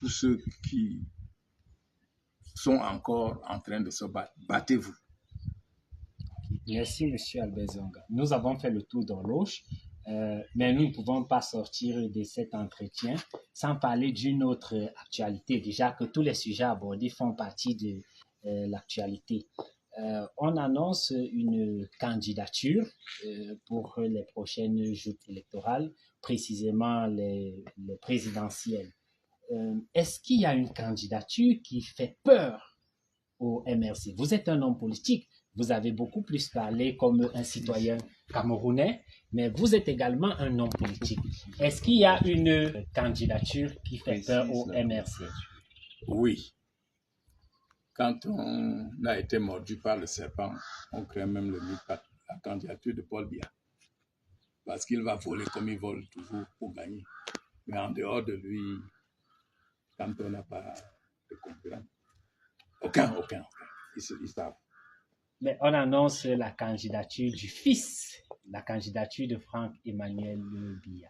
tous ceux qui sont encore en train de se battre. Battez-vous. Merci, Monsieur Albert Zonga. Nous avons fait le tour d'horloge, mais nous ne pouvons pas sortir de cet entretien sans parler d'une autre actualité. Déjà que tous les sujets abordés font partie de l'actualité. On annonce une candidature pour les prochaines joutes électorales, précisément les présidentielles. Est-ce qu'il y a une candidature qui fait peur au MRC? Vous êtes un homme politique, vous avez beaucoup plus parlé comme un citoyen camerounais, mais vous êtes également un homme politique. Est-ce qu'il y a une candidature qui fait peur au MRC? Oui. Quand on a été mordu par le serpent, on crée même le mythe de la candidature de Paul Biya. Parce qu'il va voler comme il vole toujours pour gagner. Mais en dehors de lui, quand on n'a pas de concurrent, aucun. Ils savent. Mais on annonce la candidature du fils, la candidature de Franck-Emmanuel Biya.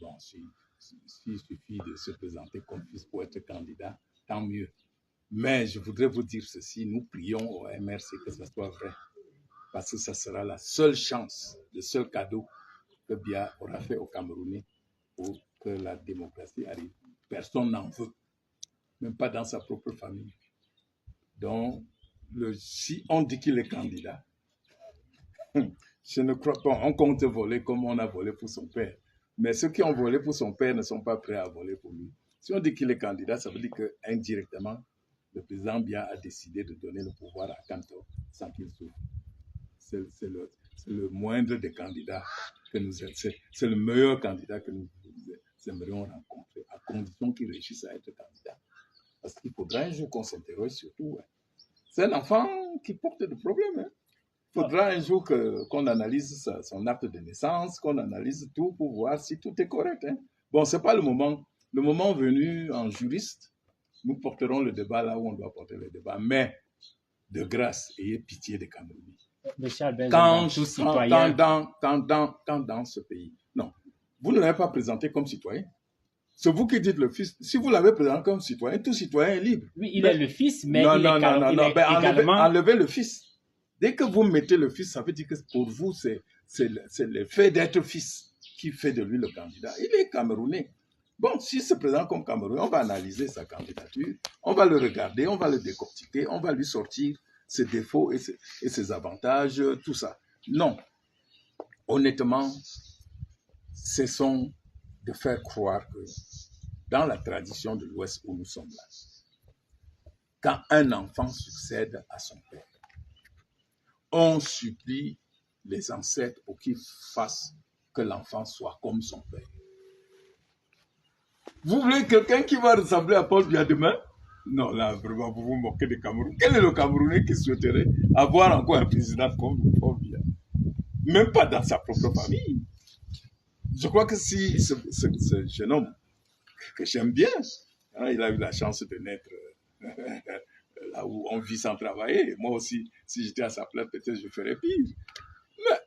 Bon, s'il suffit de se présenter comme fils pour être candidat, tant mieux. Mais je voudrais vous dire ceci, nous prions au MRC que ce soit vrai. Parce que ça sera la seule chance, le seul cadeau que Biya aura fait aux Camerounais pour que la démocratie arrive. Personne n'en veut, même pas dans sa propre famille. Donc, si on dit qu'il est candidat, je ne crois pas, on compte voler comme on a volé pour son père. Mais ceux qui ont volé pour son père ne sont pas prêts à voler pour lui. Si on dit qu'il est candidat, ça veut dire qu'indirectement, le président Biya a décidé de donner le pouvoir à Kantor sans qu'il souffre. C'est le moindre des candidats que nous c'est le meilleur candidat que nous aimerions rencontrer, à condition qu'il réussisse à être candidat. Parce qu'il faudra un jour qu'on s'interroge surtout. Hein. C'est un enfant qui porte des problèmes. Hein. Il faudra un jour qu'on analyse son acte de naissance, qu'on analyse tout pour voir si tout est correct. Hein. Bon, ce n'est pas le moment. Le moment venu, en juriste, nous porterons le débat là où on doit porter le débat. Mais, de grâce, ayez pitié des Camerounais. Quand dans ce pays, non, vous ne l'avez pas présenté comme citoyen. C'est vous qui dites le fils. Si vous l'avez présenté comme citoyen, tout citoyen est libre. Oui, il est le fils, mais il est également... Enlevez le fils. Dès que vous mettez le fils, ça veut dire que pour vous, c'est le fait d'être fils qui fait de lui le candidat. Il est camerounais. Bon, s'il se présente comme Camerounais, on va analyser sa candidature, on va le regarder, on va le décortiquer, on va lui sortir ses défauts et ses avantages, tout ça. Non. Honnêtement, cessons de faire croire que dans la tradition de l'Ouest où nous sommes là, quand un enfant succède à son père, on supplie les ancêtres pour qu'ils fassent que l'enfant soit comme son père. Vous voulez quelqu'un qui va ressembler à Paul Biya demain? Non, là, vraiment, vous vous moquez des Camerounais. Quel est le Camerounais qui souhaiterait avoir encore un président comme Paul Biya? Même pas dans sa propre famille. Je crois que si ce jeune homme, que j'aime bien, hein, il a eu la chance de naître là où on vit sans travailler. Moi aussi, si j'étais à sa place, peut-être je ferais pire. Mais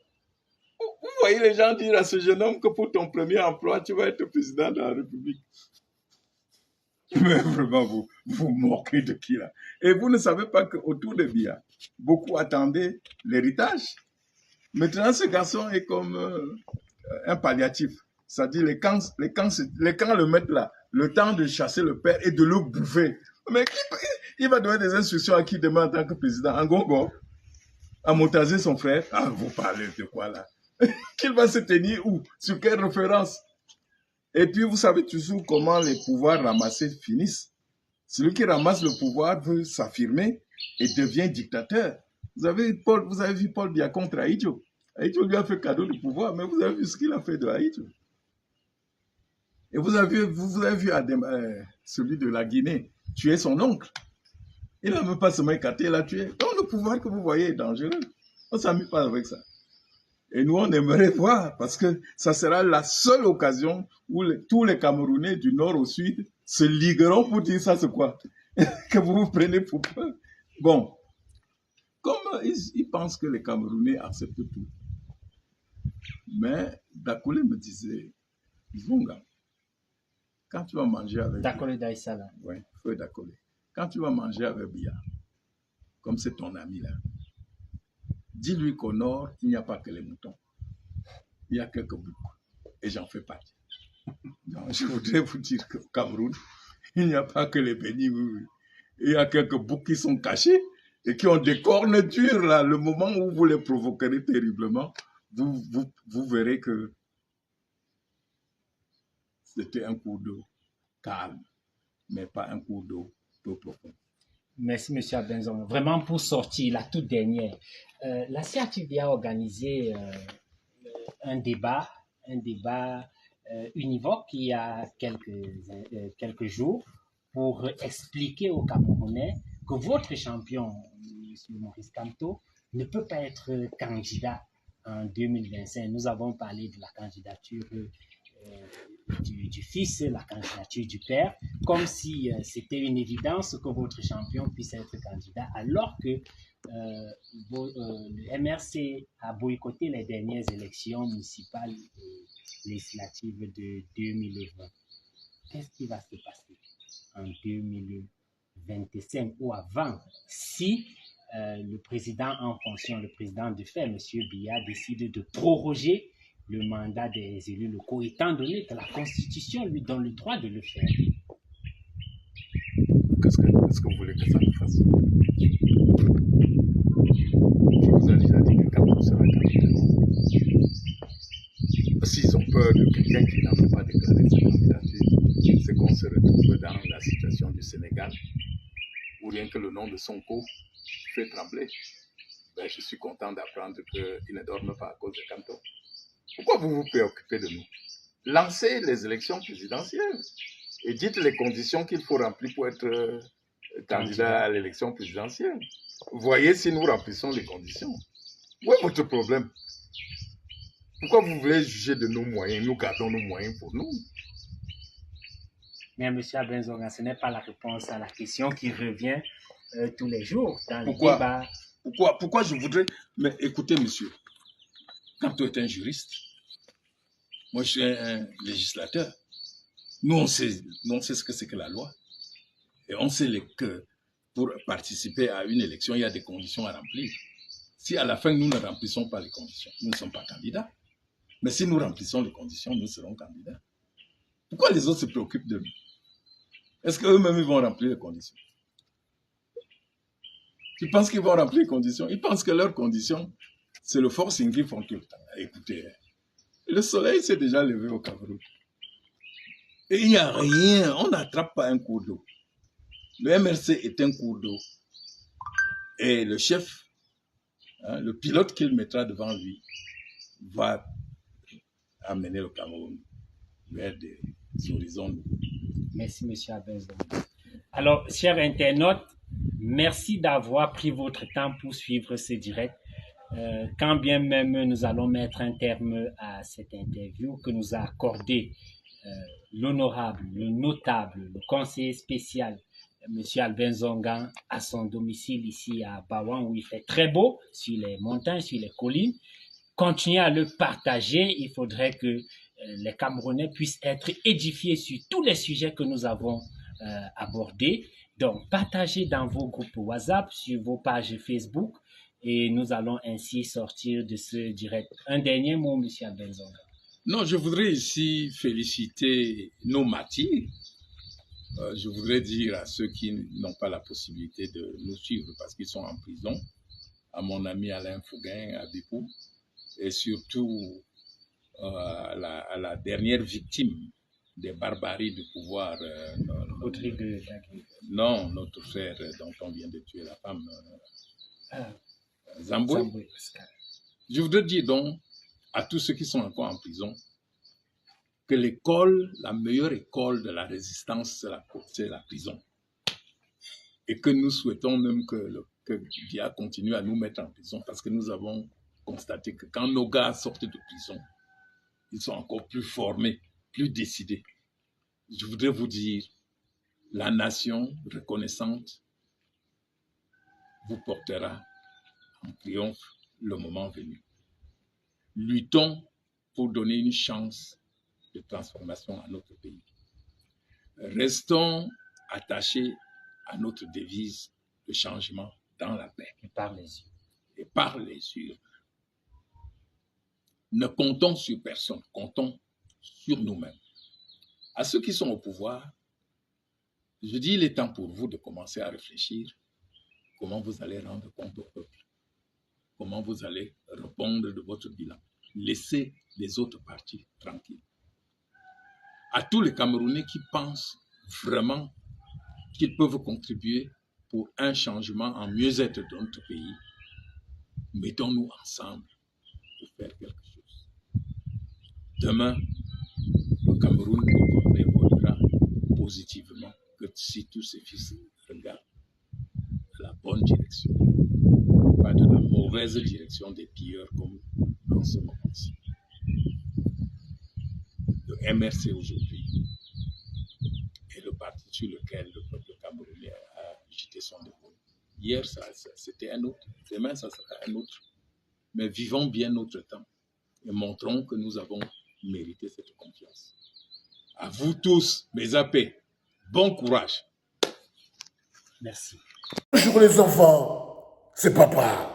vous voyez les gens dire à ce jeune homme que pour ton premier emploi, tu vas être président de la République. Mais vraiment, vous moquez de qui là? Et vous ne savez pas qu'autour de Biya, beaucoup attendaient l'héritage. Maintenant, ce garçon est comme un palliatif. C'est-à-dire les camps le mettent là, le temps de chasser le père et de le bouffer. Mais il va donner des instructions à qui demain en tant que président? En Gongo? À Motaser son frère? Ah, vous parlez de quoi là? Qu'il va se tenir où? Sur quelle référence? Et puis, vous savez toujours comment les pouvoirs ramassés finissent. Celui qui ramasse le pouvoir veut s'affirmer et devient dictateur. Vous avez vu Paul Biya contre Ahidjo. Ahidjo lui a fait cadeau du pouvoir, mais vous avez vu ce qu'il a fait de Ahidjo. Et vous avez vu celui de la Guinée tuer son oncle. Il n'a même pas seulement écarté, il l'a tué. Donc le pouvoir que vous voyez est dangereux. On ne s'amuse pas avec ça. Et nous, on aimerait voir, parce que ça sera la seule occasion où tous les Camerounais du nord au sud se ligueront pour dire ça, c'est quoi? Que vous vous prenez pour peur. Bon, comme ils pensent que les Camerounais acceptent tout. Mais Dakoulé me disait, Zonga, Quand tu vas manger avec Dakole Daïsala. oui, feu Dakole. Quand tu vas manger avec Biya, comme c'est ton ami là, dis-lui qu'au nord, il n'y a pas que les moutons. Il y a quelques boucs. Et j'en fais partie. Donc, je voudrais vous dire qu'au Cameroun, il n'y a pas que les bénis. Oui, oui. Il y a quelques boucs qui sont cachés et qui ont des cornes dures là. Le moment où vous les provoquerez terriblement, vous verrez que c'était un cours d'eau calme, mais pas un cours d'eau peu profond. Merci, M. Abenzon. Vraiment, pour sortir, la toute dernière, la CATV a organisé un débat univoque il y a quelques jours pour expliquer aux Camerounais que votre champion, M. Maurice Kamto, ne peut pas être candidat en 2025. Nous avons parlé de la candidature du fils, la candidature du père, comme si c'était une évidence que votre champion puisse être candidat, alors que le MRC a boycotté les dernières élections municipales et législatives de 2020. Qu'est-ce qui va se passer en 2025 ou avant si le président en fonction, le président de fait, M. Biya, décide de proroger le mandat des élus locaux, étant donné que la Constitution lui donne le droit de le faire? Qu'est-ce que vous voulez que ça me fasse? Je vous ai déjà dit que quand on sera candidat, s'ils ont peur de quelqu'un qui n'a pas déclaré sa candidature, c'est qu'on se retrouve dans la situation du Sénégal, où rien que le nom de Sonko fait trembler. Ben, je suis content d'apprendre qu'il ne dorme pas à cause de Kamto. Pourquoi vous vous préoccupez de nous? Lancez les élections présidentielles et dites les conditions qu'il faut remplir pour être candidat à l'élection présidentielle. Voyez si nous remplissons les conditions. Où est votre problème? Pourquoi vous voulez juger de nos moyens? Nous gardons nos moyens pour nous. Mais M. Abenzonga, ce n'est pas la réponse à la question qui revient tous les jours dans les Pourquoi? débats. Pourquoi je voudrais... Mais écoutez, monsieur, Kamto est un juriste. Moi, je suis un législateur. Nous, on sait ce que c'est que la loi. Et on sait que pour participer à une élection, il y a des conditions à remplir. Si à la fin, nous ne remplissons pas les conditions, nous ne sommes pas candidats. Mais si nous remplissons les conditions, nous serons candidats. Pourquoi les autres se préoccupent de nous? Est-ce qu'eux-mêmes, ils vont remplir les conditions? Ils pensent qu'ils vont remplir les conditions. Ils pensent que leurs conditions, c'est le forcing qu'ils font tout le temps. Écoutez, le soleil s'est déjà levé au Cameroun. Et il n'y a rien, on n'attrape pas un cours d'eau. Le MRC est un cours d'eau. Et le chef, le pilote qu'il mettra devant lui, va amener le Cameroun vers des horizons nouveaux. Merci, M. Abenzon. Alors, chers internautes, merci d'avoir pris votre temps pour suivre ce direct. Quand bien même nous allons mettre un terme à cette interview que nous a accordé l'honorable, le notable, le conseiller spécial, M. Abenzonga, à son domicile ici à Bawan, où il fait très beau, sur les montagnes, sur les collines. Continuez à le partager. Il faudrait que les Camerounais puissent être édifiés sur tous les sujets que nous avons abordés. Donc, partagez dans vos groupes WhatsApp, sur vos pages Facebook, et nous allons ainsi sortir de ce direct. Un dernier mot, M. Abenzonga. Non, je voudrais ici féliciter nos martyrs. Je voudrais dire à ceux qui n'ont pas la possibilité de nous suivre parce qu'ils sont en prison, à mon ami Alain Fouguin à Bipou, et surtout à la dernière victime des barbaries du pouvoir. Non, notre frère dont on vient de tuer la femme, Zamboué. Je voudrais dire donc à tous ceux qui sont encore en prison que l'école, la meilleure école de la résistance, c'est la prison. Et que nous souhaitons même que Biya continue à nous mettre en prison parce que nous avons constaté que quand nos gars sortent de prison, ils sont encore plus formés, plus décidés. Je voudrais vous dire, la nation reconnaissante vous portera en triomphe le moment venu. Luttons pour donner une chance de transformation à notre pays. Restons attachés à notre devise, le changement dans la paix. Et par les yeux. Et par les yeux. Ne comptons sur personne, comptons sur nous-mêmes. À ceux qui sont au pouvoir, je dis, il est temps pour vous de commencer à réfléchir comment vous allez rendre compte au peuple, comment vous allez répondre de votre bilan. Laissez les autres partis tranquilles. À tous les Camerounais qui pensent vraiment qu'ils peuvent contribuer pour un changement en mieux-être de notre pays, mettons-nous ensemble pour faire quelque chose. Demain, le Cameroun évoluera positivement que si tous ces fils regardent la bonne direction, pas de la mauvaise direction des pilleurs comme dans ce moment-ci. Le MRC aujourd'hui est le parti sur lequel le peuple camerounais a jeté son dépôt. Hier, c'était un autre, demain, ça sera un autre. Mais vivons bien notre temps et montrons que nous avons mérité cette confiance. À vous tous, mes AP, bon courage. Merci. Bonjour les enfants, c'est papa.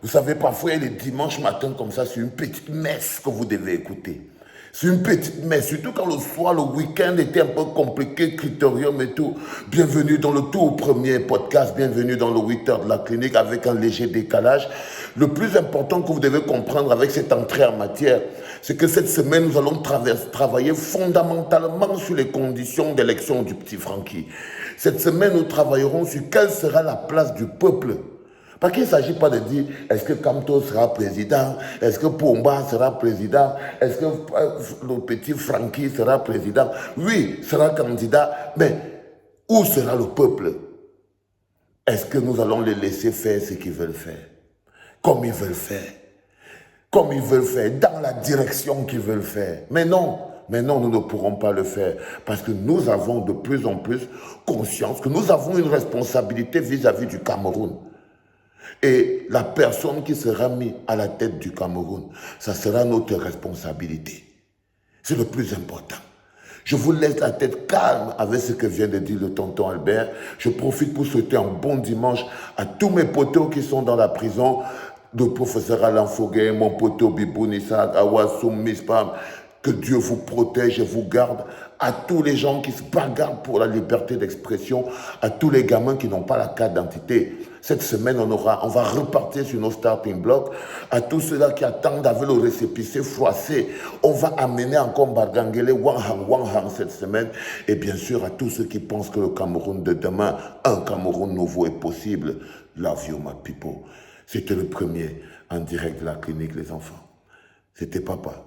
Vous savez, parfois, il y a les dimanches matins comme ça, c'est une petite messe que vous devez écouter. C'est une petite messe, surtout quand le soir, le week-end était un peu compliqué, critérium et tout. Bienvenue dans le tout premier podcast, bienvenue dans le 8 heures de la clinique avec un léger décalage. Le plus important que vous devez comprendre avec cette entrée en matière, c'est que cette semaine, nous allons travailler fondamentalement sur les conditions d'élection du petit Francky. Cette semaine, nous travaillerons sur quelle sera la place du peuple. Parce qu'il ne s'agit pas de dire, est-ce que Kamto sera président, est-ce que Pomba sera président, est-ce que le petit Francky sera président. Oui, sera candidat, mais où sera le peuple? Est-ce que nous allons les laisser faire ce qu'ils veulent faire? Comme ils veulent faire? Comme ils veulent faire, dans la direction qu'ils veulent faire? Mais non, nous ne pourrons pas le faire parce que nous avons de plus en plus conscience que nous avons une responsabilité vis-à-vis du Cameroun. Et la personne qui sera mise à la tête du Cameroun, ça sera notre responsabilité. C'est le plus important. Je vous laisse la tête calme avec ce que vient de dire le tonton Albert. Je profite pour souhaiter un bon dimanche à tous mes potos qui sont dans la prison, le professeur Alain Foguet, mon poteau Bibou Nissak, Awasoum Mispam. Que Dieu vous protège et vous garde. À tous les gens qui se bagarrent pour la liberté d'expression, à tous les gamins qui n'ont pas la carte d'identité. Cette semaine, on va repartir sur nos starting blocks. À tous ceux-là qui attendent avec le récépissé froissé, on va amener encore Bargangele, Wanghang cette semaine. Et bien sûr, à tous ceux qui pensent que le Cameroun de demain, un Cameroun nouveau est possible. Love you, my people. C'était le premier en direct de la clinique, les enfants. C'était papa.